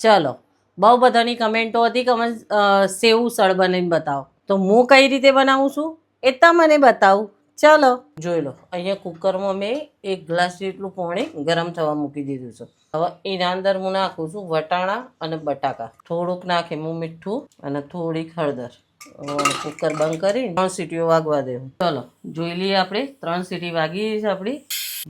ચલો, બહુ બધાની કમેન્ટો હતી કે અમે સેવ ઉસળ બનાવીને બતાવો, તો હું કઈ રીતે બનાવું છું એ તમને બતાવું. ચલો જોઈ લો, અહીંયા કુકરમાં મેં 1 ગ્લાસ જેટલું પાણી ગરમ થવા મૂકી દીધું છે. હવે એના અંદર હું નાખું છું વટાણા અને બટાકા. થોડુંક નાખે હું મીઠું અને થોડીક હળદર. કુકર બંધ કરી 3 સીટીઓ વાગવા દેવું. ચલો જોઈ લઈએ, આપણે 3 સીટી વાગી છે આપણી.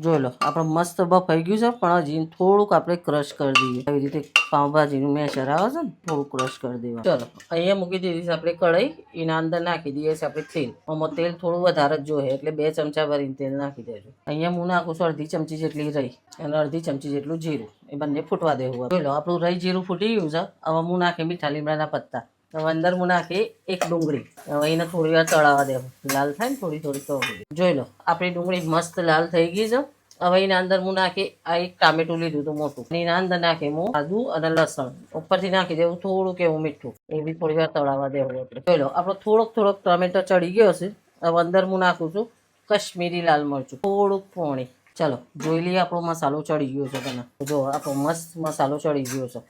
જોઈ લો, આપણે મસ્ત બફાઈ ગયું છે, પણ હજી થોડુંક આપણે ક્રશ કરી દઈએ. આવી રીતે પાઉંભાજીનું મેસર આવે છે ને, થોડું ક્રશ કરી દેવા. ચલો અહીંયા મૂકી દીધી છે આપણે કઢાઈ. એના અંદર નાખી દઈએ છીએ આપણે તેલ. આમાં તેલ થોડું વધારે જ જોઈએ, એટલે 2 ચમચા ભરીને તેલ નાખી દેજો. અહીંયા હું નાખું છું અડધી ચમચી જેટલી રહી અને અડધી ચમચી જેટલું જીરું. એ બંને ફૂટવા દેવું. જોઈ લો, આપણું રહી જીરું ફૂટી ગયું છે. હવે હું નાખી મીઠા લીમડાના પત્તા. હવે અંદર હું નાખી 1 ડુંગળી. હવે એને થોડી વાર તળાવા દેવું, લાલ થાય ને થોડી થોડી તો. જોઈ લો, આપણી ડુંગળી મસ્ત લાલ થઈ ગઈ છે. હવે એના અંદર હું નાખી આ 1 ટામેટું લીધું હતું મોટું. એના અંદર નાખી હું આદુ અને લસણ. ઉપરથી નાખી દેવું થોડું કેવું મીઠું. એ બી થોડી વાર તળાવા દેવું આપણે. જોઈ લો, આપણો થોડોક ટામેટો ચડી ગયો છે. હવે અંદર હું નાખું છું કશ્મીરી લાલ મરચું, થોડુંક પોણી. ચલો જોઈ લઈએ, આપણો મસાલો ચડી ગયો છે. તમે જો, આપણો મસ્ત મસાલો ચડી ગયો છે.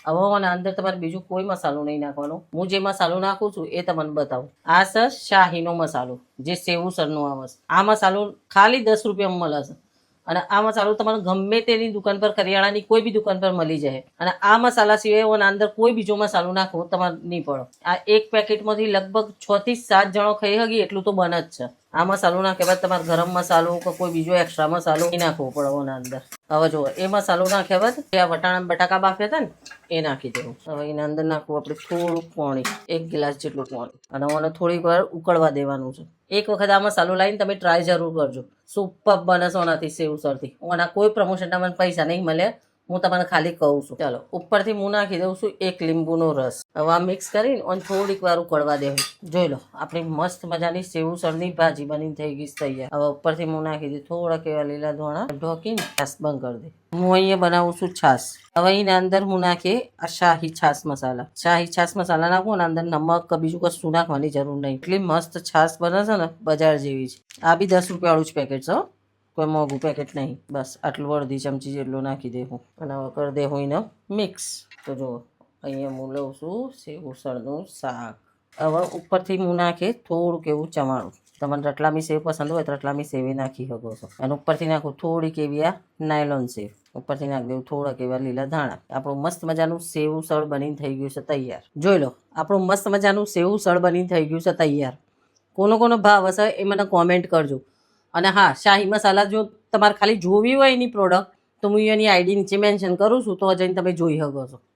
હવે આના અંદર તમારે બીજું કોઈ મસાલો નહીં નાખવાનો. હું જે મસાલો નાખું છું એ તમને બતાવું. આ છે શાહીનો મસાલો, જે સેવ ઉસળનો આવે છે. આ મસાલો ખાલી 10 રૂપિયામાં મળે છે. અને આ મસાલો તમારે ગમે તેની દુકાન પર, કરિયાણાની કોઈ બી દુકાન પર મળી જાય. અને આ મસાલા સિવાય આના અંદર કોઈ બીજો મસાલો નાખવો તમારે નહીં પડે. આ એક પેકેટમાંથી લગભગ 6 થી 7 જણો ખાઈ હકી એટલું તો બને જ છે. આ મસાલો નાખ્યા બાદ તમારે ગરમ મસાલો કે કોઈ બીજો એક્સ્ટ્રા મસાલો નહીં નાખવો પડે આના અંદર. હવે જુઓ, એ મસાલો નાખ્યા બાદ આ વટાણા બટાકા બાફ્યા હતા ને એ નાખી દેવું. હવે એના અંદર નાખવું આપણે થોડુંક પાણી, 1 ગ્લાસ જેટલું પાણી. અને મને થોડીક વાર ઉકળવા દેવાનું છે. એક વખત આ મસાલો લાવીને તમે ટ્રાય જરૂર કરજો. સુપર બને સોનાથી સેવ ઉસળથી. ઓના કોઈ પ્રમોશનના મને પૈસા નહીં મળે, હું તમને ખાલી કહું છું. ચાલો, ઉપરથી હું નાખી દઉં છું 1 લીંબુનો રસ. હવે આ મિક્સ કરીને અને થોડીક વાર ઉકળવા દેવું. જોઈ લો, આપણી મસ્ત મજાની સેવ ઉસળની ભાજી બની થઈ ગઈ તૈયાર. હવે ઉપરથી હું નાખી દઉં થોડાક એવા લીલા ધોણા. ઢોકીને છાશ બંધ કરી દે. હું અહીંયા બનાવું છું છાશ. હવે એના અંદર હું નાખીએ આ શાહી છાશ મસાલા. શાહી છાશ મસાલા નાખું અને અંદર નમક બીજું કશું નાખવાની જરૂર નહીં. એટલી મસ્ત છાશ બને છે ને, બજાર જેવી છે. આ બી 10 રૂપિયાવાળું જ પેકેટ છે, કોઈ મોંઘું પેકેટ નહીં. બસ આટલું અડધી ચમચી જેટલું નાખી દેવું અને હવે કરી દેવું એને મિક્સ. તો જુઓ, અહીંયા હું લઉં છું સેવ ઉસળનું શાક. હવે ઉપરથી હું નાખીએ થોડુંક એવું ચવાણું. તમને રતલામી સેવ પસંદ હોય તો રતલામી સેવ નાખી શકો છો. અને ઉપરથી નાખું થોડીક એવી આ નાયલોન સેવ. ઉપરથી નાખી દેવું થોડાક એવા લીલા ધાણા. આપણું મસ્ત મજાનું સેવ ઉસળ બનીને થઈ ગયું છે તૈયાર. જોઈ લો, આપણું મસ્ત મજાનું સેવ ઉસળ બનીને થઈ ગયું છે તૈયાર. કોનો ભાવ હશે એ મને કોમેન્ટ કરજો. અને હા, શાહી મસાલા જો તમારે ખાલી જોવી હોય એની પ્રોડક્ટ, તો હું એની આઈડી નીચે મેન્શન કરું છું, તો જઈને તમે જોઈ શકો છો.